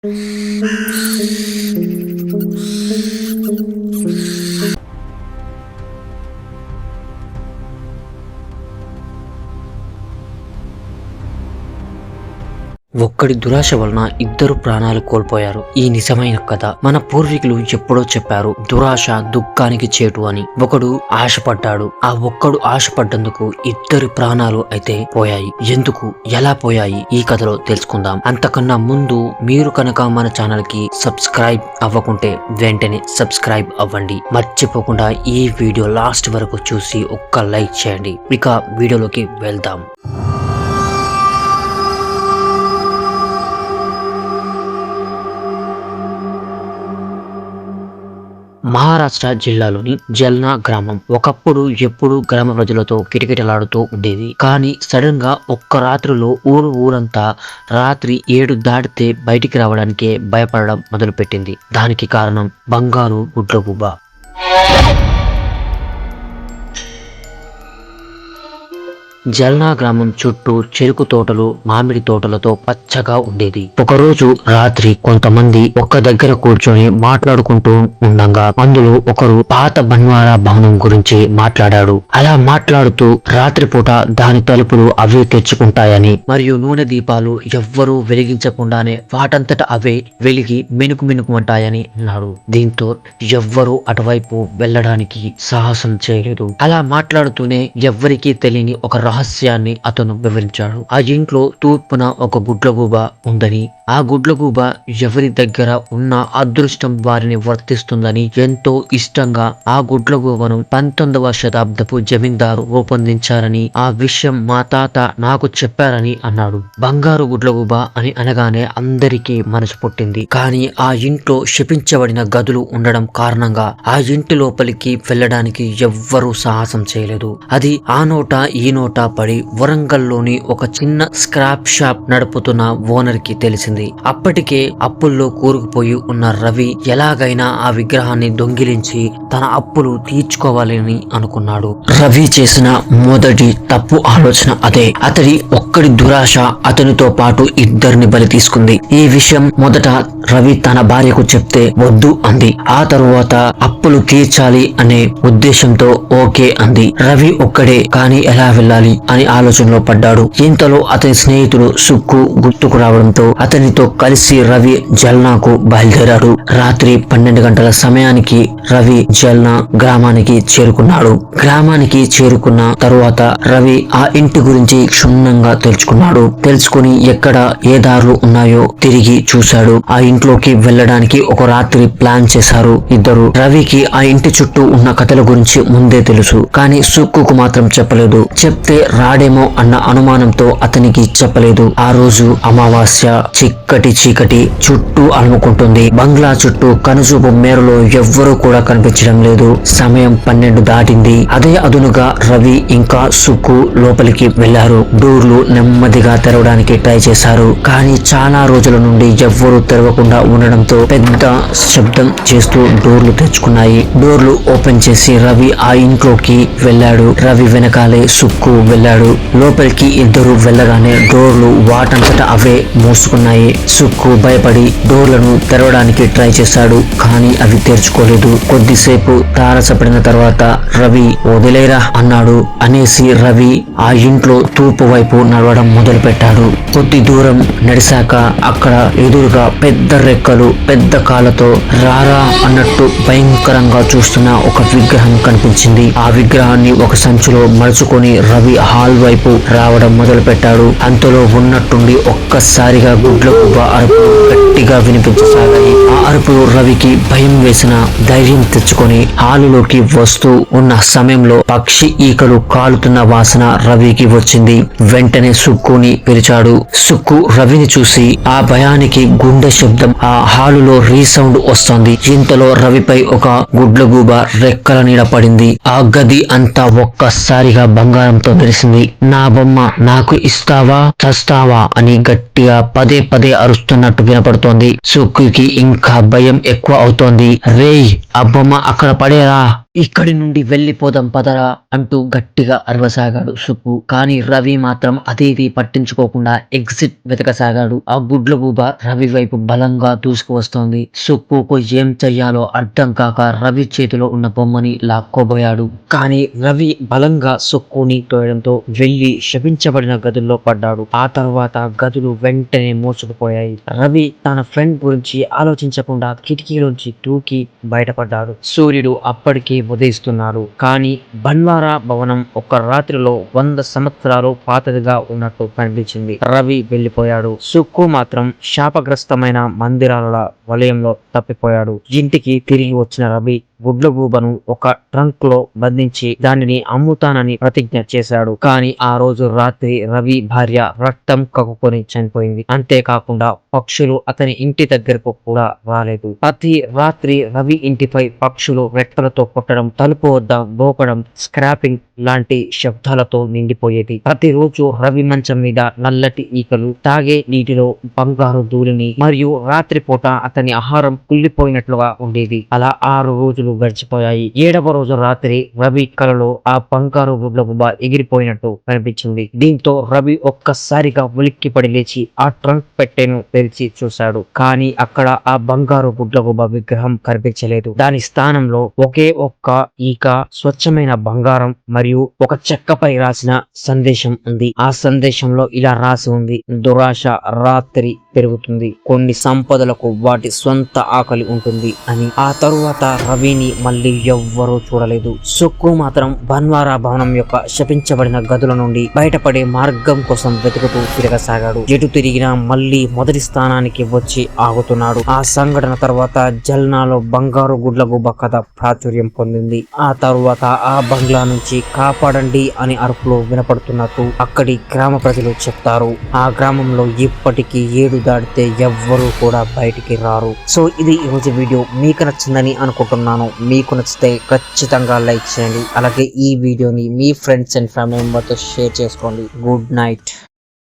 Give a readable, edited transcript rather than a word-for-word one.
ఒక్కడి దురాశ వలన ఇద్దరు ప్రాణాలు కోల్పోయారు. ఈ నిజమైన కథ. మన పూర్వీకులు ఎప్పుడో చెప్పారు, దురాశ దుఃఖానికి చేటు అని. ఒకడు ఆశపడ్డాడు. ఆ ఒక్కడు ఆశపడ్డందుకు ఇద్దరి ప్రాణాలు అయితే పోయాయి. ఎందుకు, ఎలా పోయాయి ఈ కథలో తెలుసుకుందాం. అంతకన్నా ముందు మీరు కనుక మన ఛానల్ కి సబ్స్క్రైబ్ అవ్వకుంటే వెంటనే సబ్స్క్రైబ్ అవ్వండి. మర్చిపోకుండా ఈ వీడియో లాస్ట్ వరకు చూసి ఒక్క లైక్ చేయండి. ఇక వీడియోలోకి వెళ్దాం. మహారాష్ట్ర జిల్లాలోని జల్నా గ్రామం ఒకప్పుడు ఎప్పుడు గ్రామ ప్రజలతో కిటకిటలాడుతూ ఉండేది. కానీ సడన్ గా ఒక్క రాత్రిలో ఊరంతా రాత్రి 7 దాటితే బయటికి రావడానికే భయపడడం మొదలుపెట్టింది. దానికి కారణం బంగారు గుడ్లగూబ. జల్నా గ్రామం చుట్టూ చెరుకు తోటలు, మామిడి తోటలతో పచ్చగా ఉండేది. ఒకరోజు రాత్రి కొంతమంది ఒక్క దగ్గర కూర్చొని మాట్లాడుకుంటూ ఉండగా అందులో ఒకరు పాత బన్వారా భవనం గురించి మాట్లాడాడు. అలా మాట్లాడుతూ రాత్రిపూట దాని తలుపులు అవే తెచ్చుకుంటాయని, మరియు నూనె దీపాలు ఎవ్వరూ వెలిగించకుండానే వాటంతట అవే వెలిగి మినుకుమంటాయని అన్నాడు. దీంతో ఎవ్వరూ అటువైపు వెళ్ళడానికి సాహసం చేయలేదు. అలా మాట్లాడుతూనే ఎవ్వరికీ తెలియని ఒక రహస్యాన్ని అతను వివరించాడు. ఆ ఇంట్లో తూర్పున ఒక గుడ్లగూబ ఉందని, ఆ గుడ్లగూబ ఎవరి దగ్గర ఉన్న అదృష్టం వారిని వర్తిస్తుందని ఎంతో ఇష్టంగా ఆ గుడ్లగూబను 19వ శతాబ్దపు జమీందారు రూపొందించారని, ఆ విషయం మా తాత నాకు చెప్పారని అన్నాడు. బంగారు గుడ్లగూబ అని అనగానే అందరికీ మనసు పుట్టింది. కానీ ఆ ఇంట్లో శపించబడిన గదులు ఉండడం కారణంగా ఆ ఇంటి లోపలికి వెళ్ళడానికి ఎవ్వరూ సాహసం చేయలేదు. అది ఆ నోట ఈ నోట పడి వరంగల్లోని ఒక చిన్న స్క్రాప్ షాప్ నడుపుతున్న ఓనర్ కి తెలిసింది. అప్పటికే అప్పుల్లో కూరుకుపోయి ఉన్న రవి ఎలాగైనా ఆ విగ్రహాన్ని దొంగిలించి తన అప్పులు తీర్చుకోవాలని అనుకున్నాడు. రవి చేసిన మొదటి తప్పు ఆలోచన అదే. అతడి ఒక్కడి దురాశ అతనితో పాటు ఇద్దరిని బలి తీసుకుంది. ఈ విషయం మొదట రవి తన భార్యకు చెప్తే వద్దు అంది. ఆ తరువాత అప్పులు తీర్చాలి అనే ఉద్దేశంతో ఓకే అంది. రవి ఒక్కడే కానీ ఎలా వెళ్ళాలి అని ఆలోచనలో పడ్డాడు. ఇంతలో అతని స్నేహితుడు సుక్కు గుర్తుకు రావడంతో అతనితో కలిసి రవి జల్నాకు బయలుదేరాడు. రాత్రి 12 గంటల సమయానికి రవి జల్నా గ్రామానికి చేరుకున్నాడు. గ్రామానికి చేరుకున్న తరువాత రవి ఆ ఇంటి గురించి క్షుణ్ణంగా తెలుసుకుని ఎక్కడ ఏ దారులు ఉన్నాయో తిరిగి చూశాడు. ఆ ఇంట్లోకి వెళ్ళడానికి ఒక రాత్రి ప్లాన్ చేశారు ఇద్దరు. రవికి ఆ ఇంటి చుట్టూ ఉన్న కథల గురించి ముందే తెలుసు, కానీ సుక్కుకు మాత్రం చెప్పలేదు. చెప్తే రాడేమో అన్న అనుమానంతో అతనికి చెప్పలేదు. ఆ రోజు అమావాస్య. చీకటి చుట్టూ అలుముకుంటుంది. బంగ్లా చుట్టూ కనుచూపు మేరలో ఎవ్వరూ కూడా కనిపించడం లేదు. సమయం 12 దాటింది. అదే అదునుగా రవి ఇంకా సుక్కు లోపలికి వెళ్లారు. డోర్లు నెమ్మదిగా తెరవడానికి ట్రై చేశారు, కానీ చాలా రోజుల నుండి ఎవ్వరూ తెరవకుండా ఉండడంతో పెద్ద శబ్దం చేస్తూ డోర్లు తెచ్చుకున్నాయి. డోర్లు ఓపెన్ చేసి రవి ఆ ఇంట్లోకి వెళ్ళాడు. రవి వెనకాలే సుక్కు వెళ్ళాడు. లోపలికి ఇద్దరు వెళ్ళగానే డోర్లు వాటంతట అవే మూసుకున్నాయి. సుక్కు భయపడి డోర్లను తెరవడానికి ట్రై చేశాడు, కానీ అవి తెరుచుకోలేదు. కొద్దిసేపు తారసపడిన తర్వాత రవి వదిలేరా అన్నాడు. అనేసి రవి ఆ ఇంట్లో తూర్పు వైపు నడవడం మొదలు పెట్టాడు. కొద్ది దూరం నడిచాక అక్కడ ఎదురుగా పెద్ద రెక్కలు, పెద్ద కాళ్ళతో రారా అన్నట్టు భయంకరంగా చూస్తున్న ఒక విగ్రహం కనిపించింది. ఆ విగ్రహాన్ని ఒక సంచిలో మలుచుకొని రవి హాల్ వైపు రావడం మొదలు పెట్టాడు. అంతలో ఉన్నట్టుండి ఒక్కసారిగా గుడ్లగూబ అరుపులు గట్టిగా వినిపించసాగాయి. ఆ అరుపులు రవికి భయం వేసిన ధైర్యం తెచ్చుకొని హాలులోకి వస్తూ ఉన్న సమయంలో పక్షి ఈకలు కాలుతున్న వాసన రవికి వచ్చింది. వెంటనే సుక్కుని పిలిచాడు. సుక్కు రవిని చూసి ఆ భయానికి గుండె శబ్దం ఆ హాలులో రీసౌండ్ వస్తోంది. ఇంతలో రవిపై ఒక గుడ్లగూబ రెక్కల నీడ పడింది. ఆ గది అంతా ఒక్కసారిగా బంగారంతో మెరిసింది. నా బొమ్మ నాకు ఇస్తావా చస్తావా అని గట్టిగా పదే అరుస్తున్నట్టు వినపడుతోంది. సుక్కుకి ఇంకా భయం ఎక్కువ అవుతోంది. రేయ్, ఆ బొమ్మ అక్కడ పడేరా ఇక్కడి నుండి వెళ్ళిపోదాం పదరా అంటూ గట్టిగా అరవసాగాడు సుక్కు. కానీ రవి మాత్రం అదేది పట్టించుకోకుండా ఎగ్జిట్ వెతకసాగాడు. ఆ గుడ్లగూబ రవి వైపు బలంగా దూసుకువస్తోంది. సుక్కుకు ఏం చెయ్యాలో అర్థం కాక రవి చేతిలో ఉన్న బొమ్మని లాక్కోబోయాడు. కానీ రవి బలంగా సుక్కుని తోయడంతో వెళ్లి శపించబడిన గదుల్లో పడ్డాడు. ఆ తర్వాత గదులు వెంటనే మూసుకుపోయాయి. రవి తన ఫ్రెండ్ గురించి ఆలోచించకుండా కిటికీలోంచి దూకి బయటపడ్డాడు. సూర్యుడు అప్పటికి ఉదయిస్తున్నాడు. కానీ బన్వారా భవనం ఒక రాత్రిలో 100 సంవత్సరాలు పాతదిగా ఉన్నట్టు కనిపించింది. రవి వెళ్లిపోయాడు. సుక్కు మాత్రం శాపగ్రస్తమైన మందిరాల వలయంలో తప్పిపోయాడు. ఇంటికి తిరిగి వచ్చిన రవి గుడ్లగూబను ఒక ట్రంక్ లో బంధించి దానిని అమ్ముతానని ప్రతిజ్ఞ చేశాడు. కానీ ఆ రోజు రాత్రి రవి భార్య రక్తం కక్కుకొని చనిపోయింది. అంతేకాకుండా పక్షులు అతని ఇంటి దగ్గరకు కూడా రాలేదు. ప్రతి రాత్రి రవి ఇంటిపై పక్షులు రెక్కలతో కొట్టడం, తలుపు వద్ద గోకడం, స్క్రాపింగ్ లాంటి శబ్దాలతో నిండిపోయేది. ప్రతిరోజు రవి మంచం మీద నల్లటి ఈకలు, తాగే నీటిలో బంగారు ధూళిని మరియు రాత్రిపూట అతని ఆహారం కుళ్ళిపోయినట్లుగా ఉండేది. అలా 6 రోజులు గడిచిపోయాయి. 7వ రోజు రాత్రి రవి కలలో ఆ బంగారు గుడ్లగూబ ఎగిరిపోయినట్టు కనిపించింది. దీంతో రవి ఒక్కసారిగా ఉలిక్కిపడి లేచి ఆ ట్రంక్ పెట్టెను తెరిచి చూశాడు. కానీ అక్కడ ఆ బంగారు గుడ్లగూబ విగ్రహం కనిపించలేదు. దాని స్థానంలో ఒకే ఒక్క ఈక, స్వచ్ఛమైన బంగారం మరియు ఒక చెక్కపై రాసిన సందేశం ఉంది. ఆ సందేశంలో ఇలా రాసి ఉంది: దురాశ రాత్రి పెరుగుతుంది, కొన్ని సంపదలకు వాటి స్వంత ఆకలి ఉంటుంది అని. ఆ తరువాత రవిని మళ్ళీ ఎవ్వరూ చూడలేదు. సుక్కు మాత్రం బన్వారా భవనం యొక్క శపించబడిన గదుల నుండి బయటపడే మార్గం కోసం వెతుకుతూ తిరగసాగాడు. ఎటు తిరిగినా మళ్ళీ మొదటి స్థానానికి వచ్చి ఆగుతున్నాడు. ఆ సంఘటన తర్వాత జల్నాలో బంగారు గుడ్లగూబ కథ ప్రాచుర్యం పొందింది. ఆ తరువాత ఆ బంగ్లా నుంచి కాపాడండి అని అరుపులు వినపడుతున్నట్టు అక్కడి గ్రామ ప్రజలు చెప్తారు. ఆ గ్రామంలో ఇప్పటికీ 7 దాటితే ఎవ్వరూ కూడా బయటికి రారు. సో ఇది ఈరోజు వీడియో. మీకు నచ్చిందని అనుకుంటున్నాను. మీకు నచ్చితే ఖచ్చితంగా లైక్ చేయండి. అలాగే ఈ వీడియోని మీ ఫ్రెండ్స్ అండ్ ఫ్యామిలీ మెంబర్తో షేర్ చేసుకోండి. Good night.